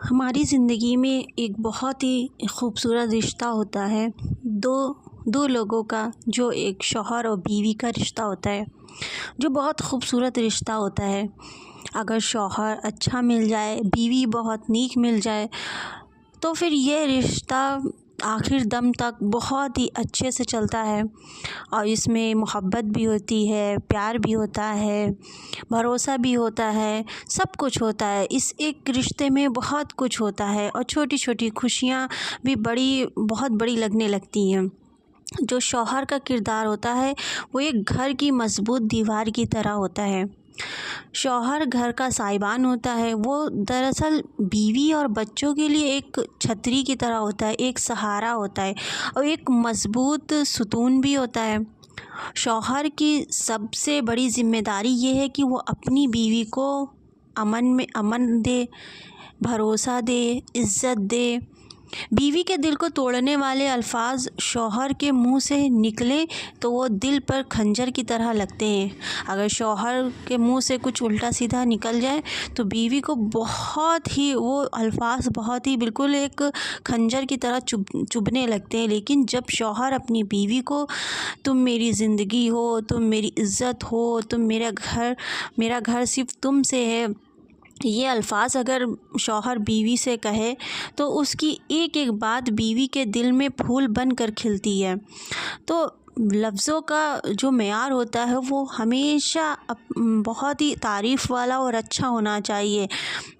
ہماری زندگی میں ایک بہت ہی خوبصورت رشتہ ہوتا ہے دو لوگوں کا، جو ایک شوہر اور بیوی کا رشتہ ہوتا ہے، جو بہت خوبصورت رشتہ ہوتا ہے۔ اگر شوہر اچھا مل جائے، بیوی بہت نیک مل جائے، تو پھر یہ رشتہ آخر دم تک بہت ہی اچھے سے چلتا ہے، اور اس میں محبت بھی ہوتی ہے، پیار بھی ہوتا ہے، بھروسہ بھی ہوتا ہے، سب کچھ ہوتا ہے۔ اس ایک رشتے میں بہت کچھ ہوتا ہے، اور چھوٹی چھوٹی خوشیاں بھی بہت بڑی لگنے لگتی ہیں۔ جو شوہر کا کردار ہوتا ہے وہ ایک گھر کی مضبوط دیوار کی طرح ہوتا ہے۔ شوہر گھر کا سائبان ہوتا ہے، وہ دراصل بیوی اور بچوں کے لیے ایک چھتری کی طرح ہوتا ہے، ایک سہارا ہوتا ہے، اور ایک مضبوط ستون بھی ہوتا ہے۔ شوہر کی سب سے بڑی ذمہ داری یہ ہے کہ وہ اپنی بیوی کو امن دے، بھروسہ دے، عزت دے۔ بیوی کے دل کو توڑنے والے الفاظ شوہر کے منہ سے نکلیں تو وہ دل پر خنجر کی طرح لگتے ہیں۔ اگر شوہر کے منہ سے کچھ الٹا سیدھا نکل جائے تو بیوی کو وہ الفاظ بہت ہی بالکل ایک خنجر کی طرح چبھنے لگتے ہیں۔ لیکن جب شوہر اپنی بیوی کو تم میری زندگی ہو، تم میری عزت ہو، میرا گھر صرف تم سے ہے، یہ الفاظ اگر شوہر بیوی سے کہے تو اس کی ایک ایک بات بیوی کے دل میں پھول بن کر کھلتی ہے۔ تو لفظوں کا جو معیار ہوتا ہے وہ ہمیشہ بہت ہی تعریف والا اور اچھا ہونا چاہیے،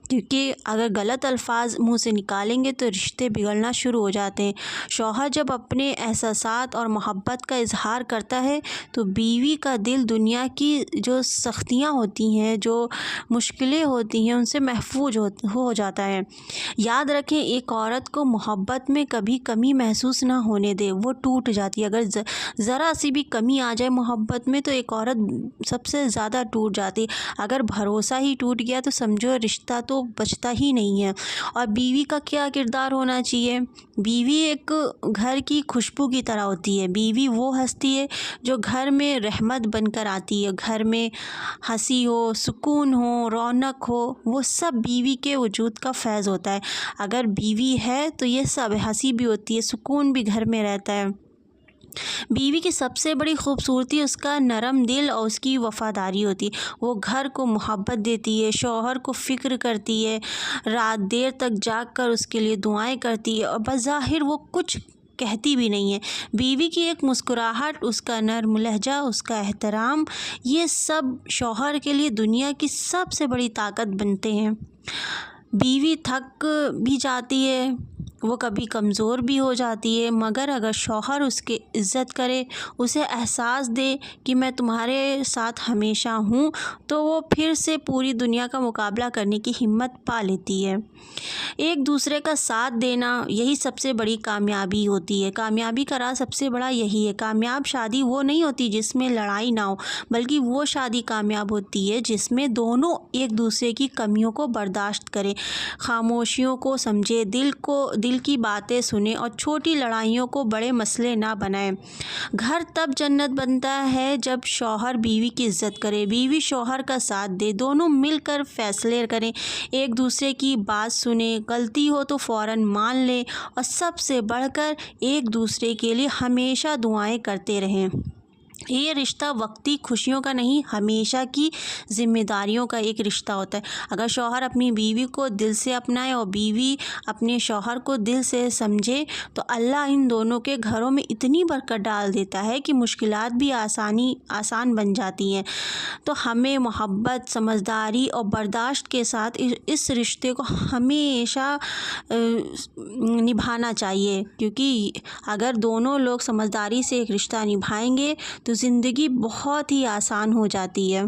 کیونکہ اگر غلط الفاظ منہ سے نکالیں گے تو رشتے بگڑنا شروع ہو جاتے ہیں۔ شوہر جب اپنے احساسات اور محبت کا اظہار کرتا ہے تو بیوی کا دل دنیا کی جو سختیاں ہوتی ہیں، جو مشکلیں ہوتی ہیں، ان سے محفوظ ہو جاتا ہے۔ یاد رکھیں، ایک عورت کو محبت میں کبھی کمی محسوس نہ ہونے دے، وہ ٹوٹ جاتی ہے۔ اگر ذرا سی بھی کمی آ جائے محبت میں تو ایک عورت سب سے زیادہ ٹوٹ جاتی۔ اگر بھروسہ ہی ٹوٹ گیا تو سمجھو رشتہ تو بچتا ہی نہیں ہے۔ اور بیوی کا کیا کردار ہونا چاہیے؟ بیوی ایک گھر کی خوشبو کی طرح ہوتی ہے۔ بیوی وہ ہستی ہے جو گھر میں رحمت بن کر آتی ہے۔ گھر میں ہنسی ہو، سکون ہو، رونق ہو، وہ سب بیوی کے وجود کا فیض ہوتا ہے۔ اگر بیوی ہے تو یہ سب ہنسی بھی ہوتی ہے، سکون بھی گھر میں رہتا ہے۔ بیوی کی سب سے بڑی خوبصورتی اس کا نرم دل اور اس کی وفاداری ہوتی ہے۔ وہ گھر کو محبت دیتی ہے، شوہر کو فکر کرتی ہے، رات دیر تک جاگ کر اس کے لیے دعائیں کرتی ہے، اور بظاہر وہ کچھ کہتی بھی نہیں ہے۔ بیوی کی ایک مسکراہٹ، اس کا نرم لہجہ، اس کا احترام، یہ سب شوہر کے لیے دنیا کی سب سے بڑی طاقت بنتے ہیں۔ بیوی تھک بھی جاتی ہے، وہ کبھی کمزور بھی ہو جاتی ہے، مگر اگر شوہر اس کی عزت کرے، اسے احساس دے کہ میں تمہارے ساتھ ہمیشہ ہوں، تو وہ پھر سے پوری دنیا کا مقابلہ کرنے کی ہمت پا لیتی ہے۔ ایک دوسرے کا ساتھ دینا، یہی سب سے بڑی کامیابی ہوتی ہے۔ کامیابی کا راز سب سے بڑا یہی ہے۔ کامیاب شادی وہ نہیں ہوتی جس میں لڑائی نہ ہو، بلکہ وہ شادی کامیاب ہوتی ہے جس میں دونوں ایک دوسرے کی کمیوں کو برداشت کریں، خاموشیوں کو سمجھیں، دل کی باتیں سنیں، اور چھوٹی لڑائیوں کو بڑے مسئلے نہ بنائیں۔ گھر تب جنت بنتا ہے جب شوہر بیوی کی عزت کرے، بیوی شوہر کا ساتھ دے، دونوں مل کر فیصلے کریں، ایک دوسرے کی بات سنیں، غلطی ہو تو فوراً مان لیں، اور سب سے بڑھ کر ایک دوسرے کے لیے ہمیشہ دعائیں کرتے رہیں۔ یہ رشتہ وقتی خوشیوں کا نہیں، ہمیشہ کی ذمہ داریوں کا ایک رشتہ ہوتا ہے۔ اگر شوہر اپنی بیوی کو دل سے اپنائے اور بیوی اپنے شوہر کو دل سے سمجھے تو اللہ ان دونوں کے گھروں میں اتنی برکت ڈال دیتا ہے کہ مشکلات بھی آسان بن جاتی ہیں۔ تو ہمیں محبت، سمجھداری اور برداشت کے ساتھ اس رشتے کو ہمیشہ نبھانا چاہیے، کیونکہ اگر دونوں لوگ سمجھداری سے ایک رشتہ نبھائیں گے تو زندگی بہت ہی آسان ہو جاتی ہے۔